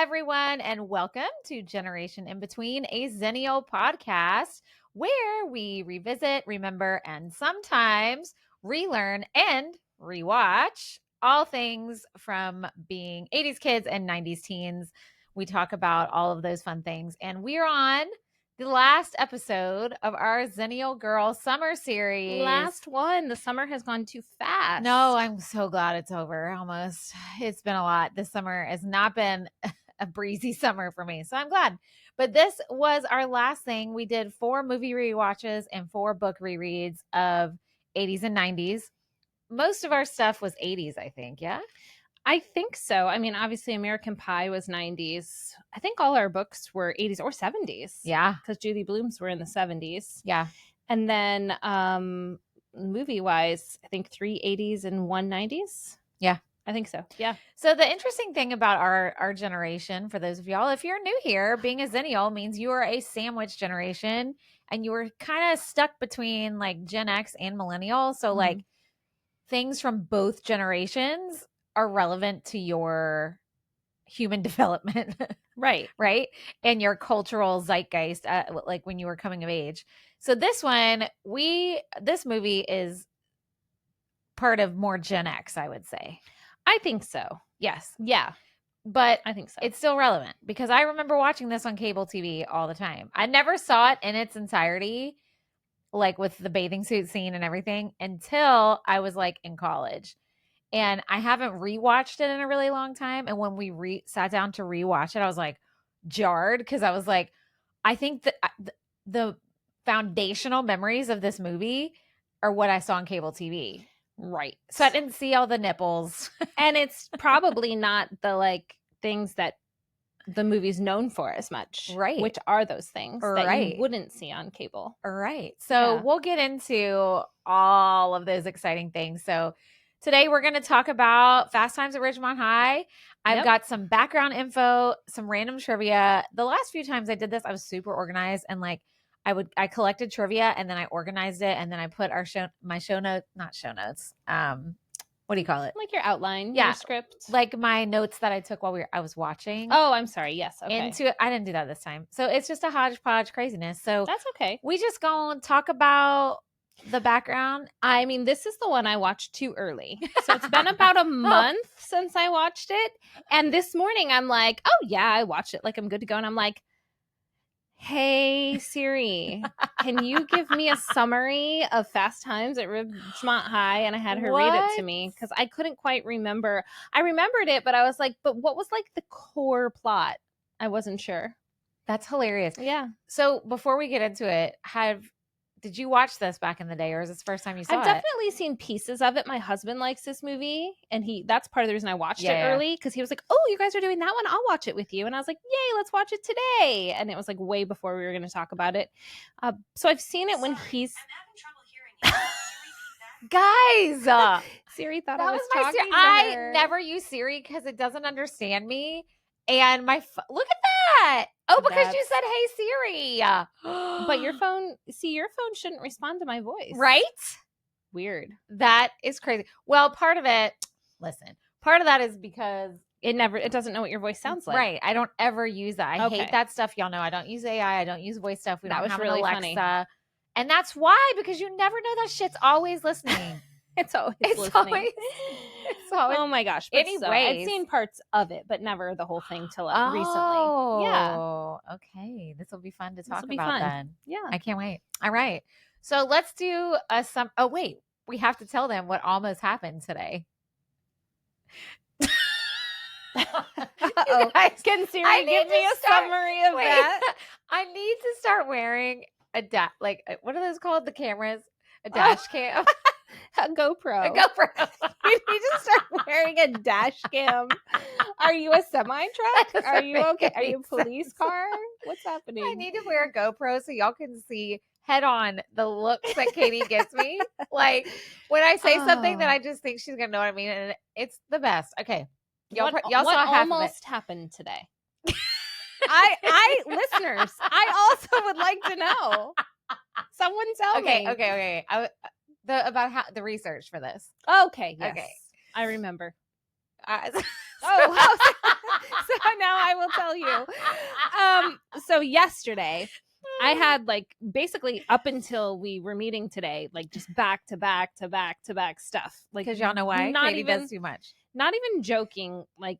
everyone, and welcome to Generation in Between, a Xennial podcast where we revisit, remember, and sometimes relearn and rewatch all things from being 80s kids and 90s teens. We talk about all of those fun things, and we're on the last episode of our Xennial Girl Summer Series. Last one. The summer has gone too fast. No, I'm so glad it's over almost. It's been a lot. This summer has not been a breezy summer for me, so I'm glad. But this was our last thing. We did 4 movie rewatches and 4 book rereads of 80s and 90s. Most of our stuff was 80s, I think. Yeah. I think so. I mean, obviously American Pie was 90s. I think all our books were 80s or 70s. Yeah. Because Julie Blume's were in the 70s. Yeah. And then movie-wise, I think 3 80s and 1 90s. Yeah. I think so. Yeah. So the interesting thing about our generation, for those of y'all, if you're new here, being a Xennial means you are a sandwich generation and you were kind of stuck between like Gen X and Millennial. So like things from both generations are relevant to your human development. Right. Right. And your cultural zeitgeist, like when you were coming of age. So this movie is part of more Gen X, I would say. I think so. Yes. Yeah. But I think so. It's still relevant because I remember watching this on cable TV all the time. I never saw it in its entirety, like with the bathing suit scene and everything, until I was like in college. And I haven't rewatched it in a really long time. And when we sat down to rewatch it, I was like jarred because I was like, I think that the foundational memories of this movie are what I saw on cable TV. Right. So I didn't see all the nipples. And it's probably not the like things that the movie's known for as much. Right. Which are those things that you wouldn't see on cable. Right. So we'll get into all of those exciting things. So today we're going to talk about Fast Times at Ridgemont High. I've got some background info, some random trivia. The last few times I did this, I was super organized and like I collected trivia and then I organized it and then I put my show notes, not show notes. What do you call it? Like your outline, your script. Like my notes that I took while I was watching. Oh, I'm sorry. Yes. Okay. Into it. I didn't do that this time. So it's just a hodgepodge craziness. So that's okay. We just gonna talk about the background. I mean, this is the one I watched too early. So it's been about a month since I watched it. And this morning I'm like, oh yeah, I watched it. Like I'm good to go. And I'm like, hey Siri, can you give me a summary of Fast Times at Ridgemont High? And I had her read it to me because I couldn't quite remember. I remembered it, but I was like, but what was like the core plot? I wasn't sure. That's hilarious. Yeah. So before we get into it, did you watch this back in the day, or is this the first time you saw it? I've definitely seen pieces of it. My husband likes this movie, and that's part of the reason I watched it early, because he was like, oh, you guys are doing that one? I'll watch it with you. And I was like, yay, let's watch it today. And it was like way before we were going to talk about it. So I've seen it when he's... I'm having trouble hearing you. Guys! Siri thought I was talking to her. I never use Siri because it doesn't understand me. And look at that. Oh, because you said, hey, Siri. But your phone shouldn't respond to my voice. Right? Weird. That is crazy. Well, part of that is because it doesn't know what your voice sounds like. Right. I don't ever use that. I hate that stuff. Y'all know I don't use AI. I don't use voice stuff. We don't have really Alexa. Funny. And that's why, because you never know that shit's always listening. It's always listening. It's always. Oh my gosh. Anyway, I've seen parts of it, but never the whole thing till recently. Yeah. Okay. This will be fun to talk about then. Yeah. I can't wait. All right. So let's do oh wait, we have to tell them what almost happened today. Guys, can Siri give me a summary of that? I need to start wearing what are those called? The cameras? A dash cam? A GoPro. You need to start wearing a dash cam. Are you a semi-truck? Are you okay? Are you a police car? What's happening? I need to wear a GoPro so y'all can see head on the looks that Katie gives me. Like when I say something that I just think she's gonna know what I mean, and it's the best. Okay, y'all what saw half almost of it. Happened today. I listeners, I also would like to know. Someone tell me. Okay. About the research for this. Okay. Yes. Okay. I remember. So now I will tell you. So yesterday, I had like basically up until we were meeting today, like just back to back to back to back stuff. Like, because y'all know why not Katie even does too much. Not even joking. Like,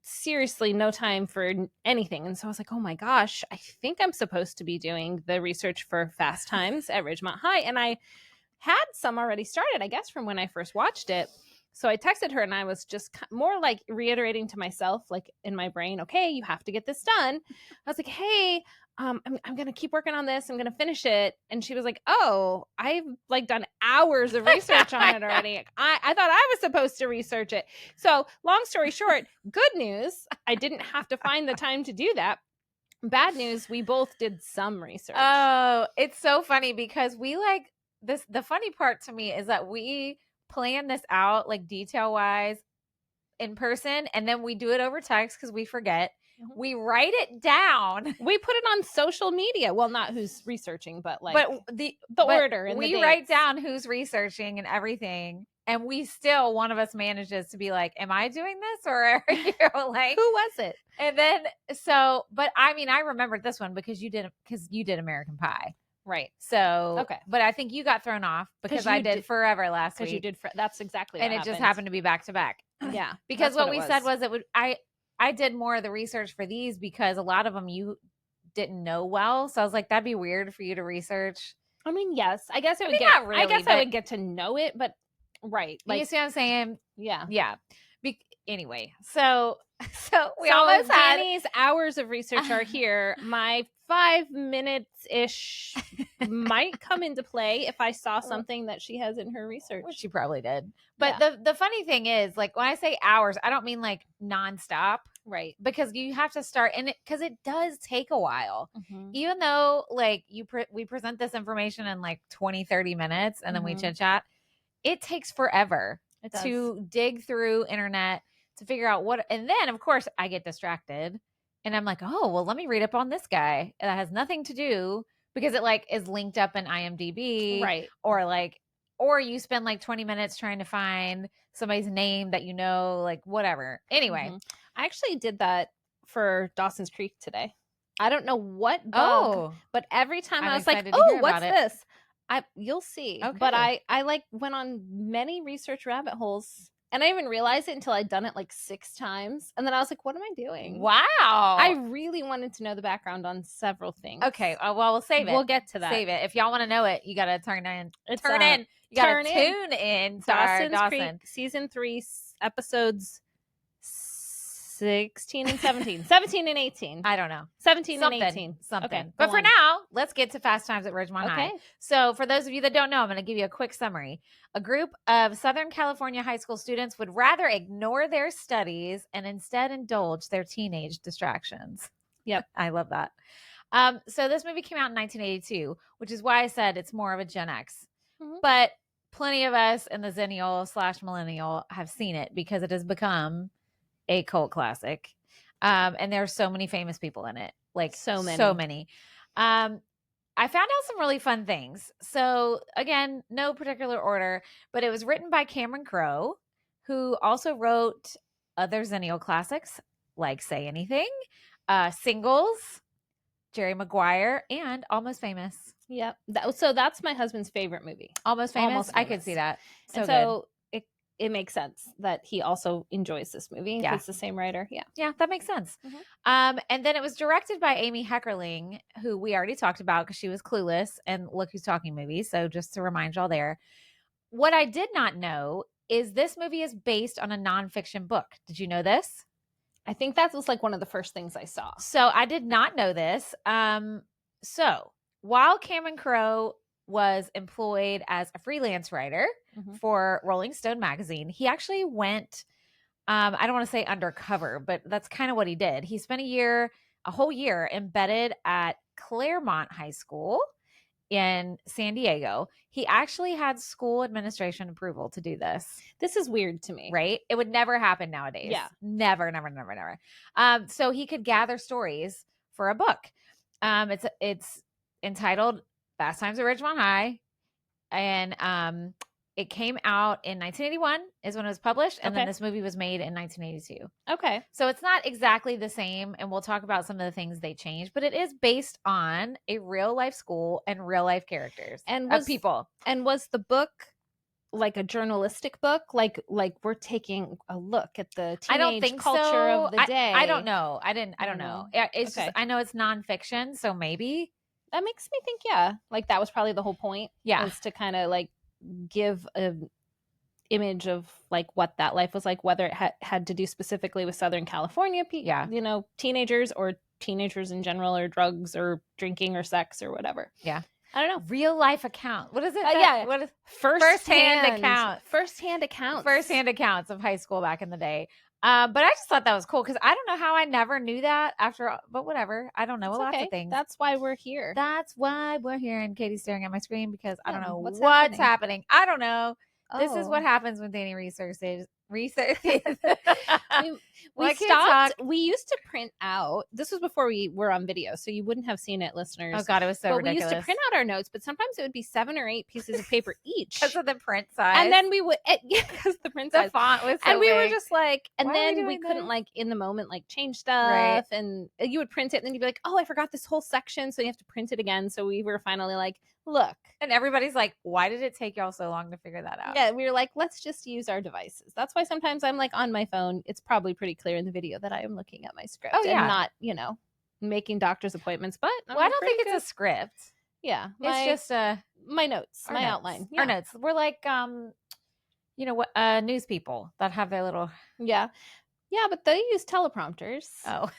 seriously, no time for anything. And so I was like, oh my gosh, I think I'm supposed to be doing the research for Fast Times at Ridgemont High, and I had some already started, I guess, from when I first watched it. So I texted her and I was just more like reiterating to myself, like in my brain, okay, you have to get this done. I was like, hey, I'm going to keep working on this. I'm going to finish it. And she was like, oh, I've like done hours of research on it already. I thought I was supposed to research it. So long story short, good news, I didn't have to find the time to do that. Bad news, we both did some research. Oh, it's so funny because we like this. The funny part to me is that we plan this out like detail wise in person, and then we do it over text because we forget. Mm-hmm. We write it down. We put it on social media. Well, not who's researching, but like the but order and we the write down who's researching and everything. And we still, one of us manages to be like, am I doing this or are you like, who was it? And then, so, but I mean, I remembered this one because you did American Pie. Right. So, okay. But I think you got thrown off because I did Forever last week. Because you did, that's exactly what and it happened. just happened to be back to back. Yeah. Because what we said was I did more of the research for these because a lot of them you didn't know well. So I was like, that'd be weird for you to research. I mean, yes, I guess it would not really, I guess I would get to know it, but right. Like, you see what I'm saying? Yeah. Yeah. Anyway, so we almost had Danny's hours of research are here. My 5 minutes-ish might come into play if I saw something that she has in her research. Which she probably did. But the funny thing is, like, when I say hours, I don't mean like nonstop. Right. Because you have to start in it because it does take a while. Mm-hmm. Even though like we present this information in like 20-30 minutes and then we chit chat, it takes forever to dig through internet to figure out what, and then of course I get distracted and I'm like, oh, well, let me read up on this guy. And that has nothing to do because it like is linked up in IMDb. Right. Or you spend like 20 minutes trying to find somebody's name that you know, like whatever. Anyway. I actually did that for Dawson's Creek today. I don't know what bug, but every time I was like, oh, what's this? You'll see. Okay. But I like went on many research rabbit holes. And I even realized it until I'd done it like 6 times. And then I was like, what am I doing? Wow. I really wanted to know the background on several things. Okay. Well, we'll save it. We'll get to that. Save it. If y'all want to know it, you got to tune in. You got to tune in to Dawson's Creek, season 3, episodes 16 and 17. 17 and 18. I don't know. 17 and 18. Something. Okay, but for now, let's get to Fast Times at Ridgemont High. So for those of you that don't know, I'm going to give you a quick summary. A group of Southern California high school students would rather ignore their studies and instead indulge their teenage distractions. Yep. I love that. So this movie came out in 1982, which is why I said it's more of a Gen X. Mm-hmm. But plenty of us in the Xennial/millennial have seen it because it has become a cult classic. And there are so many famous people in it. Like so many. I found out some really fun things. So again, no particular order, but it was written by Cameron Crowe, who also wrote other Xennial classics like Say Anything, Singles, Jerry Maguire, and Almost Famous. Yep. So that's my husband's favorite movie. Almost Famous. I could see that. So it makes sense that he also enjoys this movie. Yeah. It's the same writer. Yeah. Yeah, that makes sense. Mm-hmm. And then it was directed by Amy Heckerling, who we already talked about because she was Clueless and Look Who's Talking movie. So just to remind y'all there. What I did not know is this movie is based on a nonfiction book. Did you know this? I think that was like one of the first things I saw. So I did not know this. So while Cameron Crowe was employed as a freelance writer for Rolling Stone magazine, he actually went, I don't want to say undercover, but that's kind of what he did. He spent a whole year embedded at Claremont High School in San Diego. He actually had school administration approval to do this. This is weird to me. Right? It would never happen nowadays. Yeah. Never. So he could gather stories for a book. It's entitled Fast Times at Ridgemont High. And it came out in 1981 is when it was published, and then Okay. this movie was made in 1982. Okay. So it's not exactly the same, and we'll talk about some of the things they changed, but it is based on a real life school and real life characters And of people. And was the book like a journalistic book? Like we're taking a look at the I don't teenage think culture so. of the day. I don't know. I don't know. Yeah, it's Okay. just I know it's nonfiction, so maybe. That makes me think, yeah, like that was probably the whole point. Yeah. Is to kind of like give a image of like what that life was like, whether it had to do specifically with Southern California, teenagers or teenagers in general, or drugs or drinking or sex or whatever. Yeah. I don't know. Real life account. What is it? Yeah. What is First-hand account? First-hand accounts. First-hand accounts of high school back in the day. But I just thought that was cool because I don't know how I never knew that after, but whatever. I don't know It's lots okay. of things. That's why we're here. That's why we're here. And Katie's staring at my screen because I don't know what's happening. I don't know. Oh. This is what happens when Danny researches. we Well, I can't stopped. talk. We used to print out. This was before we were on video, so you wouldn't have seen it, listeners. Oh God, it was so but ridiculous. We used to print out our notes, but sometimes it would be 7 or 8 pieces of paper each because of the print size. And then we would, because the print size, font was so and we big. were just like, and Why then we couldn't this? like in the moment like change stuff, Right. and you would print it, and then you'd be like, oh, I forgot this whole section, so you have to print it again. So we were finally like, look. And everybody's like, why did it take y'all so long to figure that out? Yeah, we were like, let's just use our devices. That's why sometimes I'm like on my phone. It's probably pretty clear in the video that I am looking at my script and not, making doctor's appointers. But well, I don't think it's a script. Yeah, it's just my notes, my outline. Yeah. Our notes. We're like, news people that have their little. Yeah, but they use teleprompters. Oh.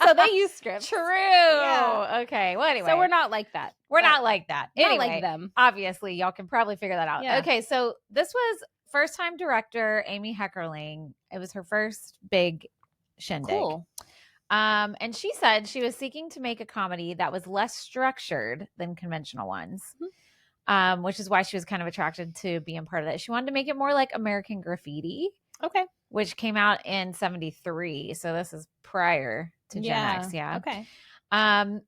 So they use scripts. True. Yeah. Okay. Well, anyway. So we're not like that. We're not like that. Not like them. Obviously, y'all can probably figure that out. Yeah. Okay, so this was first-time director Amy Heckerling. It was her first big shindig. Cool. And she said she was seeking to make a comedy that was less structured than conventional ones. Mm-hmm. Which is why she was kind of attracted to being part of that. She wanted to make it more like American Graffiti. Okay. Which came out in 1973. So this is prior to Gen X. Yeah. Okay. And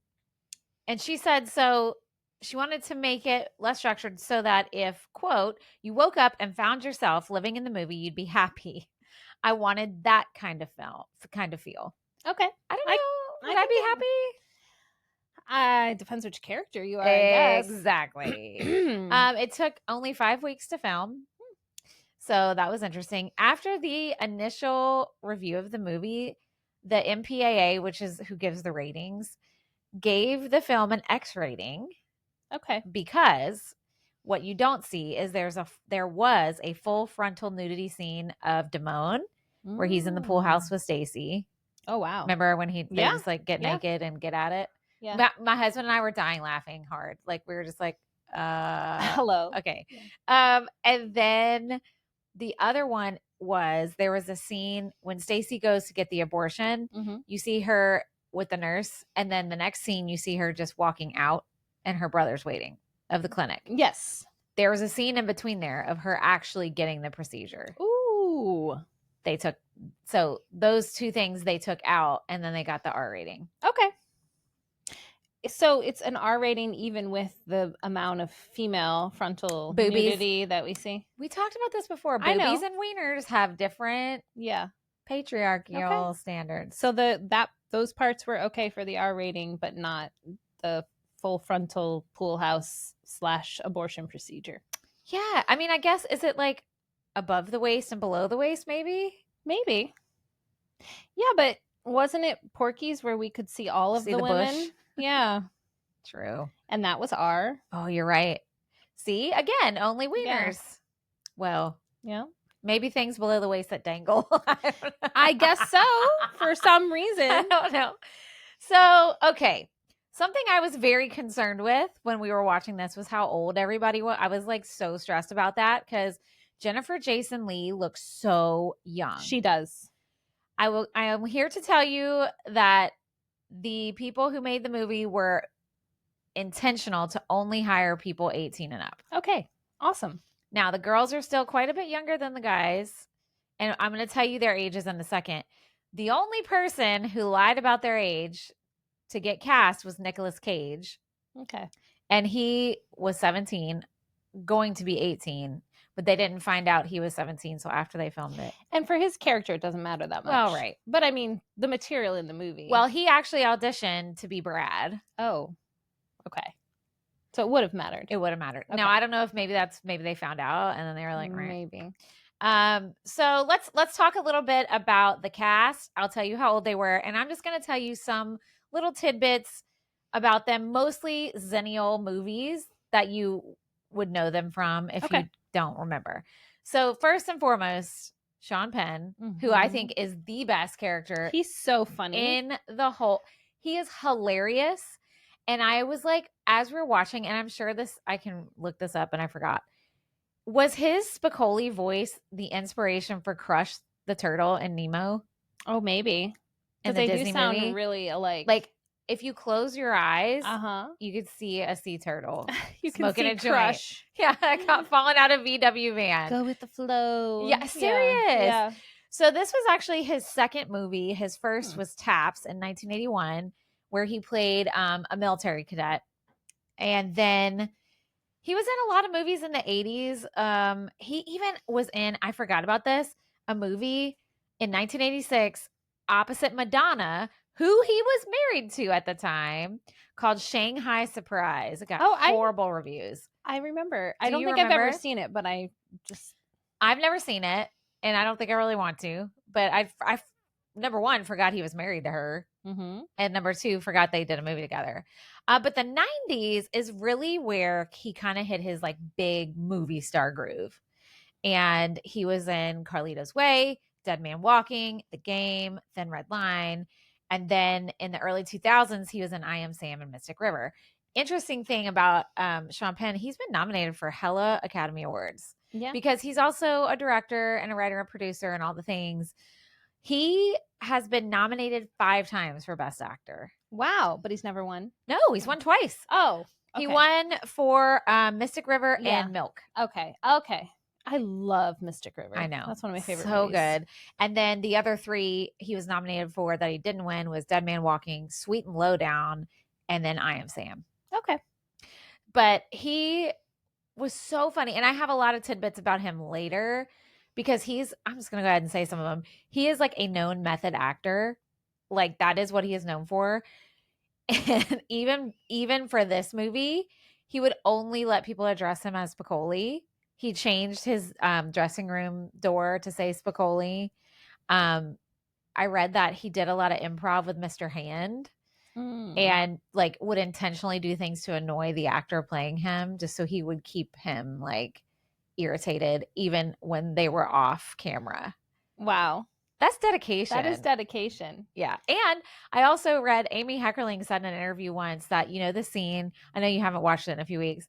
she said, so she wanted to make it less structured so that if, quote, you woke up and found yourself living in the movie, you'd be happy. I wanted that kind of feel. Okay. I don't know. Would I be happy? It depends which character you are, I guess. Exactly. It took only 5 weeks to film. So that was interesting. After the initial review of the movie, the MPAA, which is who gives the ratings, gave the film an X rating. Okay. Because what you don't see is there was a full frontal nudity scene of Damone where he's in the pool house with Stacy. Oh, wow. Remember when they just like get naked and get at it? Yeah. My husband and I were dying laughing hard. Like we were just like, hello. Okay. Yeah. And then the other one there was a scene when Stacy goes to get the abortion. Mm-hmm. You see her with the nurse, and then the next scene you see her just walking out and her brother's waiting of the clinic. Yes. There was a scene in between there of her actually getting the procedure. Ooh. So those two things they took out, and then they got the R rating. Okay. So it's an R rating even with the amount of female frontal nudity that we see. We talked about this before. Boobies and wieners have different patriarchal standards. So those parts were okay for the R rating, but not the full frontal pool house / abortion procedure. Yeah. I mean, I guess, is it like above the waist and below the waist maybe? Maybe. Yeah, but wasn't it Porky's where we could see all of the women? Bush? Yeah. True. And that was R. Oh, you're right. See, again, only wieners. Yeah. Well, yeah. Maybe things below the waist that dangle. I guess so, for some reason. I don't know. So, okay. Something I was very concerned with when we were watching this was how old everybody was. I was like so stressed about that because Jennifer Jason Leigh looks so young. She does. I am here to tell you that the people who made the movie were intentional to only hire people 18 and up. Okay. Awesome. Now, the girls are still quite a bit younger than the guys, and I'm going to tell you their ages in a second. The only person who lied about their age to get cast was Nicolas Cage. Okay. And he was 17, going to be 18, but they didn't find out he was 17 so after they filmed it. And for his character, it doesn't matter that much. Well, right. But I mean, the material in the movie. Well, he actually auditioned to be Brad. Oh, okay. So it would have mattered. It would have mattered. Okay. Now, I don't know if maybe they found out and then they were like, right. Maybe. So let's talk a little bit about the cast. I'll tell you how old they were, and I'm just going to tell you some little tidbits about them, mostly Xennial movies that you would know them from if you don't remember. So first and foremost, Sean Penn, who I think is the best character. He's so funny. In the whole, he is hilarious. And I was like, as we're watching, and I'm sure I can look this up and I forgot. Was his Spicoli voice the inspiration for Crush the Turtle and Nemo? Oh, maybe. Because they Disney do sound movie? really alike. Like, if you close your eyes, uh-huh, you could see a sea turtle. You smoking can see Crush. Yeah, I got falling out of VW van. Go with the flow. Yeah, serious. Yeah. So this was actually his second movie. His first was Taps in 1981, where he played a military cadet. And then he was in a lot of movies in the 80s. He even was in, I forgot about this, a movie in 1986 opposite Madonna, who he was married to at the time, called Shanghai Surprise. It got horrible reviews. I remember. I don't you think remember? I've ever seen it, but I've never seen it, and I don't think I really want to. But I number one, forgot he was married to her. And number two, forgot they did a movie together. But the 90s is really where he kind of hit his like big movie star groove. And he was in Carlito's Way, Dead Man Walking, The Game, Thin Red Line. And then in the early 2000s, he was in I Am Sam and Mystic River. Interesting thing about Sean Penn, he's been nominated for hella Academy Awards. Yeah. Because he's also a director and a writer and producer and all the things. He has been nominated 5 times for Best Actor. Wow, but he's never won. No, he's won twice. Oh, okay. He won for Mystic River and Milk. Okay. I love Mystic River. I know. That's one of my favorite so movies. Good. And then the other 3 he was nominated for that he didn't win was Dead Man Walking, Sweet and Lowdown, and then I Am Sam. Okay. But he was so funny. And I have a lot of tidbits about him later because I'm just going to go ahead and say some of them. He is like a known method actor. Like that is what he is known for. And even for this movie, he would only let people address him as Spicoli. He changed his dressing room door to say Spicoli. I read that he did a lot of improv with Mr. Hand and like would intentionally do things to annoy the actor playing him just so he would keep him like irritated even when they were off camera. Wow. That's dedication. That is dedication. Yeah. And I also read Amy Heckerling said in an interview once that, the scene, I know you haven't watched it in a few weeks,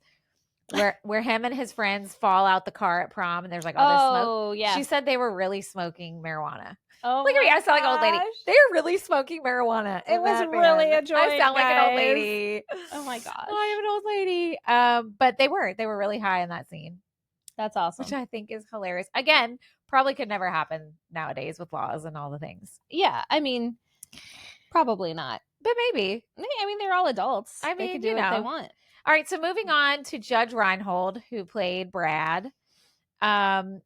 where him and his friends fall out the car at prom and there's like all this smoke. Oh, yeah. She said they were really smoking marijuana. Oh, look at me. I sound like an old lady. They were really smoking marijuana. It was really a joy. I sound like an old lady. Oh my gosh. I am an old lady. But they were really high in that scene. That's awesome. Which I think is hilarious. Again, probably could never happen nowadays with laws and all the things. Yeah. I mean, probably not. But maybe. I mean, they're all adults. I mean, they can do what they want. All right. So moving on to Judge Reinhold, who played Brad.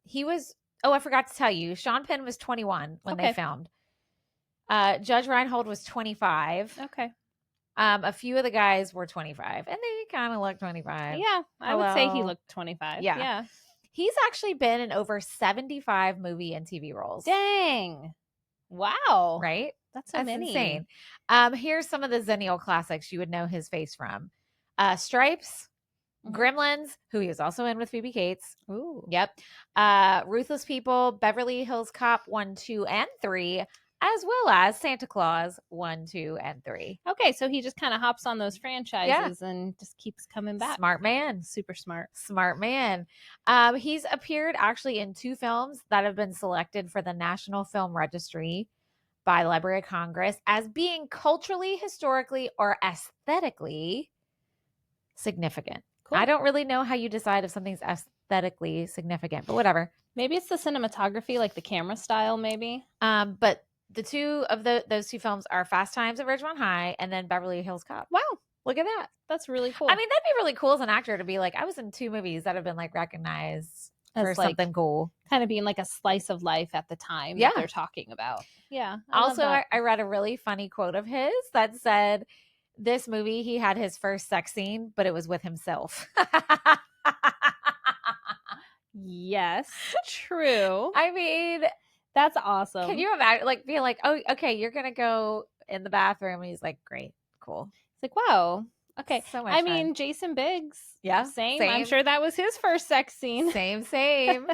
He was, I forgot to tell you, Sean Penn was 21 when they filmed. Judge Reinhold was 25. Okay. A few of the guys were 25 and they kind of looked 25. Yeah. I would say he looked 25. Yeah. He's actually been in over 75 movie and TV roles. Dang. Wow. Right? That's many. Insane. Here's some of the Xennial classics you would know his face from. Stripes, Gremlins, who he was also in with Phoebe Cates. Ooh. Yep. Ruthless People, Beverly Hills Cop 1, 2, and 3, as well as Santa Claus 1, 2, and 3. Okay, so he just kind of hops on those franchises and just keeps coming back. Smart man. Super smart. Smart man. He's appeared actually in 2 films that have been selected for the National Film Registry by the Library of Congress as being culturally, historically, or aesthetically significant. Cool. I don't really know how you decide if something's aesthetically significant, but whatever. Maybe it's the cinematography, like the camera style, maybe. But the 2 of those 2 films are Fast Times at Ridgemont High and then Beverly Hills Cop. Wow. Look at that. That's really cool. I mean, that'd be really cool as an actor to be like, I was in 2 movies that have been like recognized. for As, like, something cool. kind of being like a slice of life at the time Yeah. that they're talking about. Yeah. I love Also, that. I read a really funny quote of his that said, this movie, he had his first sex scene, but it was with himself. Yes, true. I mean, That's awesome. can you imagine, like, being like, oh, okay, you're going to go in the bathroom. And he's like, great, cool. It's like, wow. Okay. So much I fun. mean, Jason Biggs. Yeah, Same. I'm same. sure that was his first sex scene. Same. Same.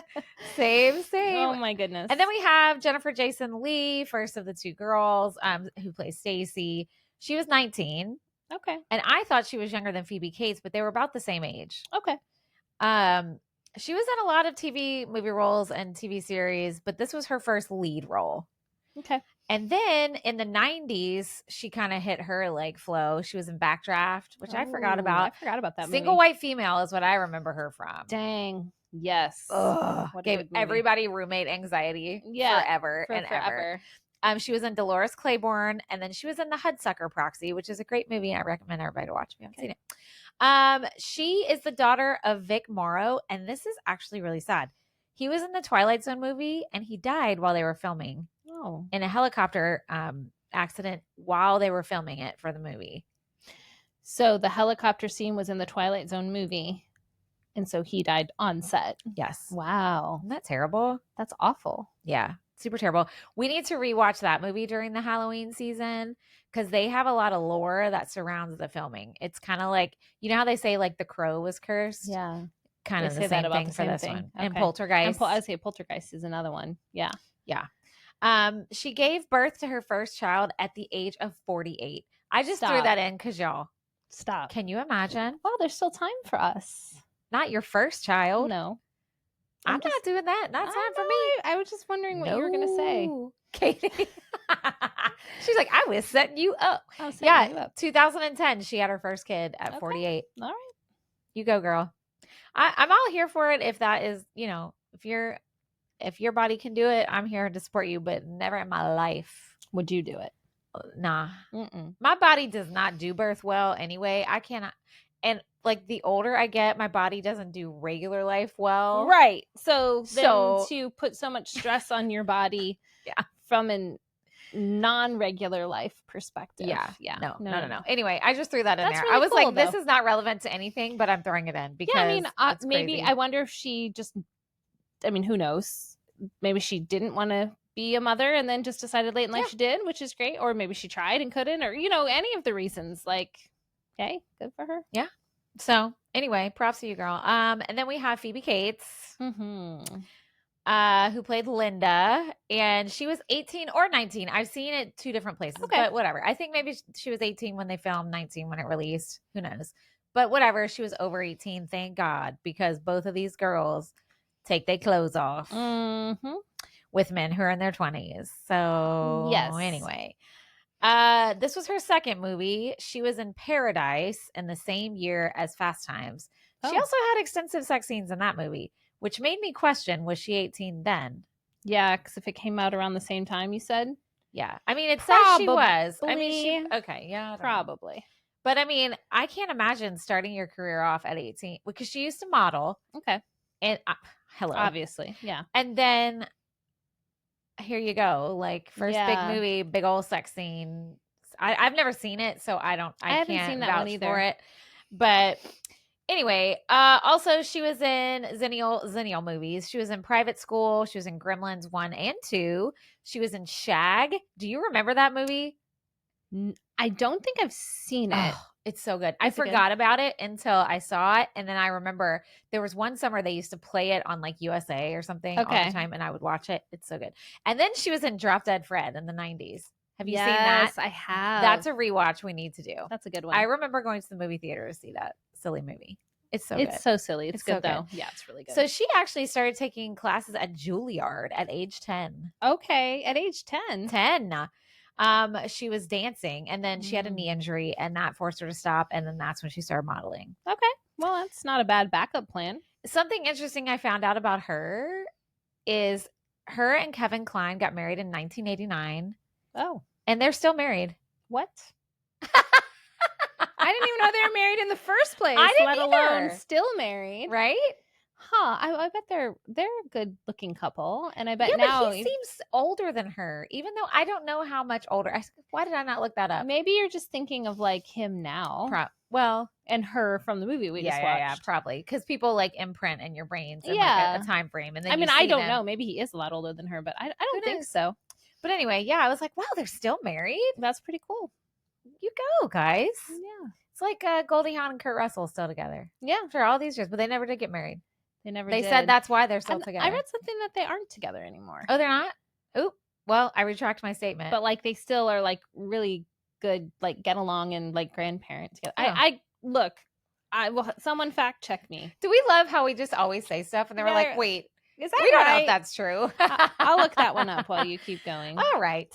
Oh my goodness. And then we have Jennifer Jason Leigh, first of the two girls, who plays Stacy. She was 19. Okay. And I thought she was younger than Phoebe Cates, but they were about the same age. Okay. She was in a lot of TV movie roles and TV series, but this was her first lead role. Okay. And then in the 90s, she kind of hit her like flow. She was in Backdraft, which I forgot about. I forgot about that Single movie. White Female is what I remember her from. Dang. Yes. Ugh, What a gave good movie. everybody roommate anxiety forever and ever. She was in Dolores Claiborne, and then she was in The Hudsucker Proxy, which is a great movie. I recommend everybody to watch if you haven't seen it. She is the daughter of Vic Morrow, and this is actually really sad. He was in the Twilight Zone movie, and he died while they were filming in a helicopter accident while they were filming it for the movie. So the helicopter scene was in the Twilight Zone movie, and so he died on set. Yes. Wow. Isn't that terrible? That's awful. Yeah. Super terrible. We need to rewatch that movie during the Halloween season because they have a lot of lore that surrounds the filming. It's kind of like, you know how they say like The Crow was cursed? Yeah. Kind of They the say that same about thing the for same this thing. one. And Okay. Poltergeist. I would say Poltergeist is another one. Yeah. Yeah. She gave birth to her first child at the age of 48. I just threw Stop. that in because y'all. Stop. Can you imagine? Well, there's still time for us. Not your first child. No. I'm not doing that. Not time for me. I was just wondering what you were going to say. Katie. She's like, I was setting you up. I was setting you up. 2010, she had her first kid at 48. All right. You go, girl. I'm all here for it if that is, if your body can do it, I'm here to support you, but never in my life. Would you do it? Nah. Mm-mm. My body does not do birth well anyway. I cannot. And like the older I get, my body doesn't do regular life well. Right. So to put so much stress on your body from a non-regular life perspective. Yeah. Yeah. No. Anyway, I just threw that in That's there. really I was cool, like, this though. is not relevant to anything, but I'm throwing it in because it's maybe crazy. I wonder if she just, who knows? Maybe she didn't want to be a mother and then just decided late in life she did, which is great. Or maybe she tried and couldn't, or, any of the reasons. Like, hey, good for her. Yeah. So anyway, props to you, girl. And then we have Phoebe Cates, Mm-hmm. who played Linda, and she was 18 or 19. I've seen it two different places, but whatever. I think maybe she was 18 when they filmed, 19 when it released. Who knows? But whatever. She was over 18. Thank God, because both of these girls take their clothes off with men who are in their 20s. So yes. Anyway. This was her second movie. She was in Paradise in the same year as Fast Times. She also had extensive sex scenes in that movie, which made me question, was she 18 then? Yeah, because if it came out around the same time, you said? Yeah. I mean, it says she was. I mean, Probably. Know. But I mean, I can't imagine starting your career off at 18 because she used to model. Okay. And hello. Obviously. Yeah. And then here you go, like first big movie, big old sex scene. I've never seen it, so I haven't seen that one either. For it. But anyway, also she was in Xennial movies. She was in Private School. She was in Gremlins 1 and 2. She was in Shag. Do you remember that movie? I don't think I've seen it. Oh, it's so good. I forgot about it until I saw it. And then I remember there was one summer they used to play it on like USA or something all the time. And I would watch it. It's so good. And then she was in Drop Dead Fred in the 90s. Have you seen that? Yes, I have. That's a rewatch we need to do. That's a good one. I remember going to the movie theater to see that silly movie. It's so good. It's so silly. It's good so though. Good. Yeah, it's really good. So she actually started taking classes at Juilliard at age 10. Okay. At age 10. 10. She was dancing and then she had a knee injury and that forced her to stop. And then that's when she started modeling. Okay. Well, that's not a bad backup plan. Something interesting I found out about her is her and Kevin Kline got married in 1989. Oh. And they're still married. What? I didn't even know they were married in the first place, I didn't let alone still married. Right? I bet they're a good looking couple, and I bet Yeah, now but he seems older than her, even though I don't know how much older. Why did I not look that up? maybe you're just thinking of like him now, well, and her from the movie we just watched. Yeah, probably because people like imprint in your brains in Yeah. like a time frame, and then I mean, you I see don't them. know. Maybe he is a lot older than her, but I don't think knows? so. But anyway, yeah, I was like, wow, they're still married. That's pretty cool. You go, guys. Yeah. It's like Goldie Hawn and Kurt Russell still together. Yeah. After all these years, but they never did get married. They said that's why they're still together. I read something that they aren't together anymore. Oh, they're not? Oop. Well, I retract my statement. But like they still are like really good, like get along and like grandparents together. Oh. I look, someone fact check me. Do we love how we just always say stuff and then we're like, wait, is that we don't know right? if that's true. I'll look that one up while you keep going. All right.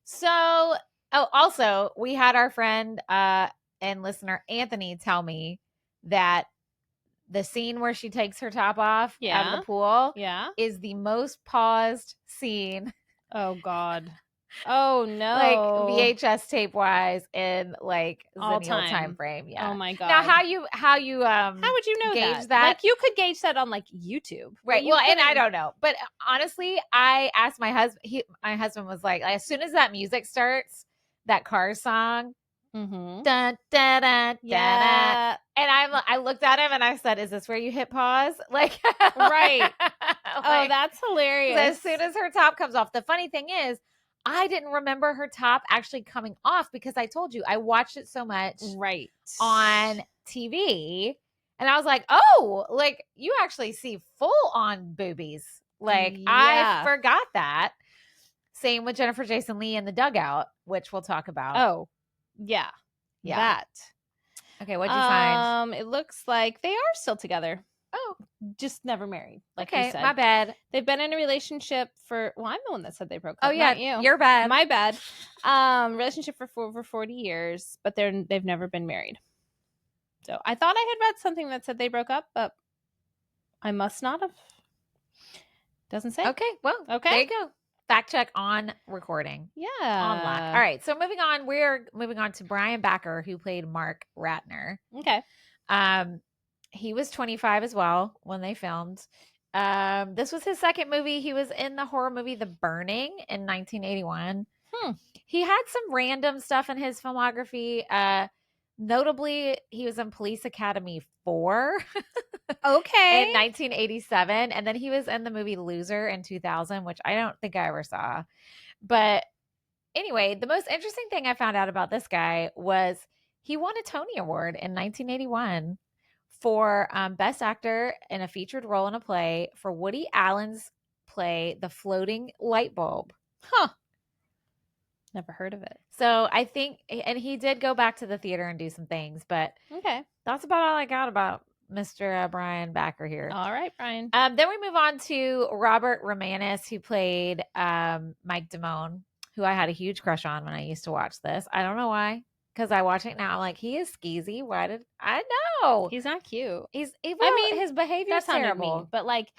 So, also, we had our friend and listener Anthony tell me that the scene where she takes her top off out of the pool is the most paused scene. Oh, God. Oh, no. Like VHS tape wise in like all Xennial time frame. Yeah. Oh my God. Now how would you know gauge that? Like you could gauge that on like YouTube. Right. Well, and I don't know. But honestly, I asked my husband, my husband was like, as soon as that music starts, that Cars song, mm-hmm. dun, dun, dun, yeah. dun, and I looked at him and I said, is this where you hit pause? Like, right. Oh, that's hilarious. As soon as her top comes off. The funny thing is, I didn't remember her top actually coming off because I told you I watched it so much on TV. And I was like, oh, like you actually see full on boobies. Like I forgot that. Same with Jennifer Jason Leigh in The Dugout, which we'll talk about. Oh, yeah. That. Okay, what'd you find? It looks like they are still together. Oh, just never married. Like okay, you said. My bad. They've been in a relationship for. Well, I'm the one that said they broke up. Oh yeah, not you. You're bad. My bad. Relationship for over 40 years, but they've never been married. So I thought I had read something that said they broke up, but I must not have. Doesn't say. Okay, well, okay. There you go. Fact check on recording. Yeah. On live. All right. So moving on, we're moving on to Brian Backer, who played Mark Ratner. Okay. He was 25 as well when they filmed. This was his second movie. He was in the horror movie The Burning in 1981. He had some random stuff in his filmography. Notably, he was in Police Academy 4. Okay. In 1987. And then he was in the movie Loser in 2000, which I don't think I ever saw. But anyway, the most interesting thing I found out about this guy was he won a Tony Award in 1981 for Best Actor in a Featured Role in a Play for Woody Allen's play The Floating Light Bulb. Huh. Never heard of it. So I think, and he did go back to the theater and do some things, but okay, that's about all I got about Mr. Brian Backer here. All right, Brian. Then we move on to Robert Romanus, who played Mike Damone, who I had a huge crush on when I used to watch this. I don't know why, because I watch it now. I'm like, he is skeezy. Why did I know? He's not cute. I mean, his behavior is terrible. Mean, but like.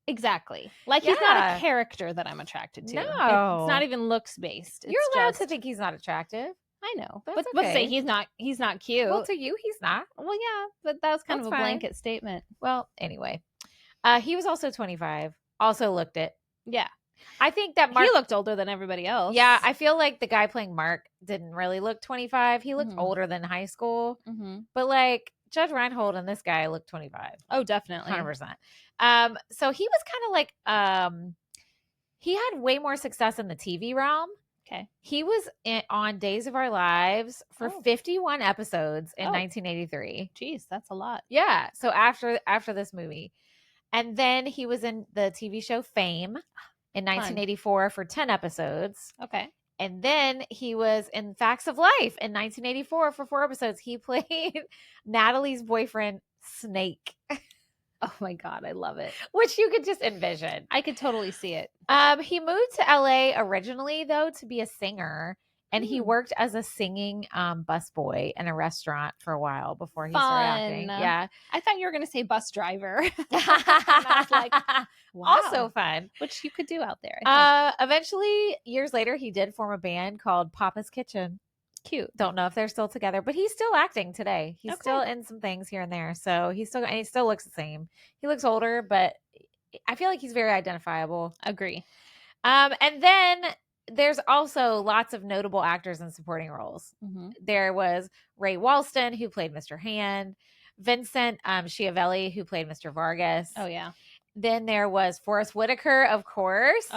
Exactly. Like he's not a character that I'm attracted to. No. It's not even looks based. You're allowed to think he's not attractive. I know. That's but say he's not cute. Well, to you, he's not. Well, yeah, but that was kind of a blanket statement. Well, anyway. He was also 25. Also looked it. Yeah. I think that Mark... He looked older than everybody else. Yeah, I feel like the guy playing Mark didn't really look 25. He looked older than high school. Mm-hmm. But like Judge Reinhold and this guy looked 25. Oh, definitely. 100%. So he was kind of like, he had way more success in the TV realm. Okay. He was on Days of Our Lives for 51 episodes in 1983. Jeez, that's a lot. Yeah. So after this movie. And then he was in the TV show Fame in 1984 for 10 episodes. Okay. And then he was in Facts of Life in 1984 for 4 episodes. He played Natalie's boyfriend, Snake. Oh my God, I love it. Which you could just envision. I could totally see it. He moved to LA originally, though, to be a singer. And he worked as a singing busboy in a restaurant for a while before he started acting. Yeah. I thought you were going to say bus driver. And I was like, wow. Also fun. Which you could do out there. Eventually, years later, he did form a band called Papa's Kitchen. cute. Don't know if they're still together, but he's still acting today. He's Okay. still in some things here and there. So he still looks the same. He looks older, but I feel like he's very identifiable. Agree. And then there's also lots of notable actors in supporting roles. Mm-hmm. There was Ray Walston, who played Mr. Hand, Vincent Schiavelli, who played Mr. Vargas. Oh, yeah. Then there was Forrest Whitaker, of course,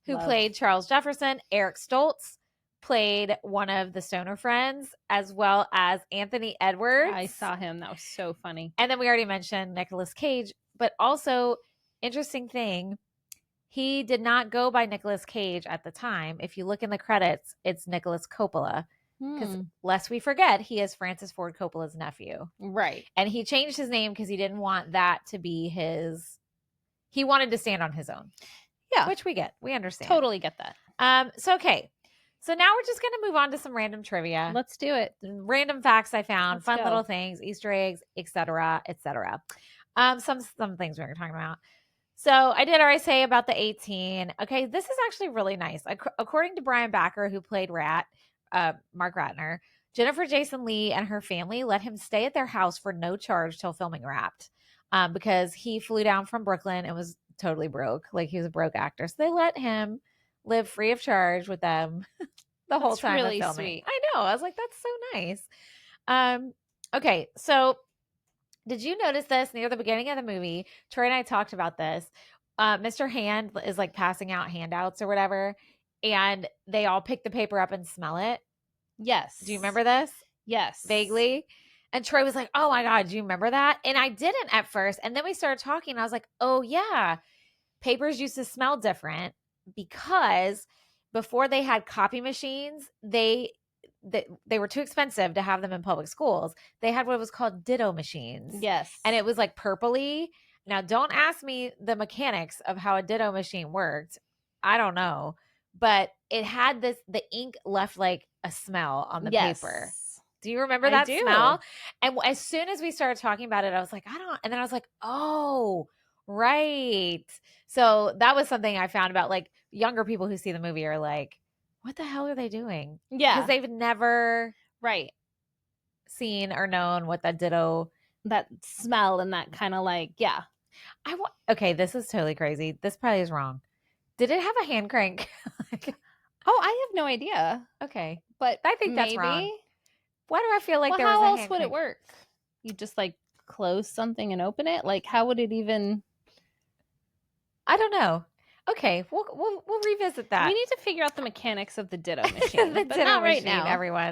who played Charles Jefferson. Eric Stoltz played one of the Stoner friends, as well as Anthony Edwards. I saw him. That was so funny. And then we already mentioned Nicolas Cage, but also, interesting thing, he did not go by Nicolas Cage at the time. If you look in the credits, it's Nicolas Coppola. Because lest we forget, he is Francis Ford Coppola's nephew. Right. And he changed his name because he didn't want that to be his... He wanted to stand on his own. Yeah. Which we get. We understand. Totally get that. Okay. So now we're just going to move on to some random trivia. Let's do it. Random facts I found, Let's fun go. little things, Easter eggs, etc., etc. Some things we were talking about. So I did already say about the 18. Okay, this is actually really nice. According to Brian Backer, who played Mark Ratner, Jennifer Jason Leigh and her family let him stay at their house for no charge till filming wrapped, because he flew down from Brooklyn and was totally broke. Like, he was a broke actor. So they let him live free of charge with them the whole time really of filming. sweet. I know. I was like, that's so nice. Okay, so did you notice this near the beginning of the movie? Troy and I talked about this. Mr. Hand is like passing out handouts or whatever, and they all pick the paper up and smell it. Yes. Do you remember this? Yes. Vaguely. And Troy was like, oh my God, do you remember that? And I didn't at first. And then we started talking. And I was like, oh yeah, papers used to smell different because before they had copy machines, they were too expensive to have them in public schools. They had what was called ditto machines. Yes. And it was like purpley. Now, don't ask me the mechanics of how a ditto machine worked. I don't know. But it had the ink left like a smell on the paper. Do you remember that smell? And as soon as we started talking about it, I was like, and then I was like, oh, right. So that was something I found about, like, younger people who see the movie are like, what the hell are they doing? Yeah. Because they've never seen or known what that smell and that kind of like, yeah. Okay, this is totally crazy. This probably is wrong. Did it have a hand crank? Oh, I have no idea. Okay. But I think that's wrong. Why do I feel like there was a how hand else would crank? it work? You just like close something and open it? Like, how would it even? I don't know. Okay, we'll revisit that. We need to figure out the mechanics of the ditto machine. The but ditto not right machine, now. everyone.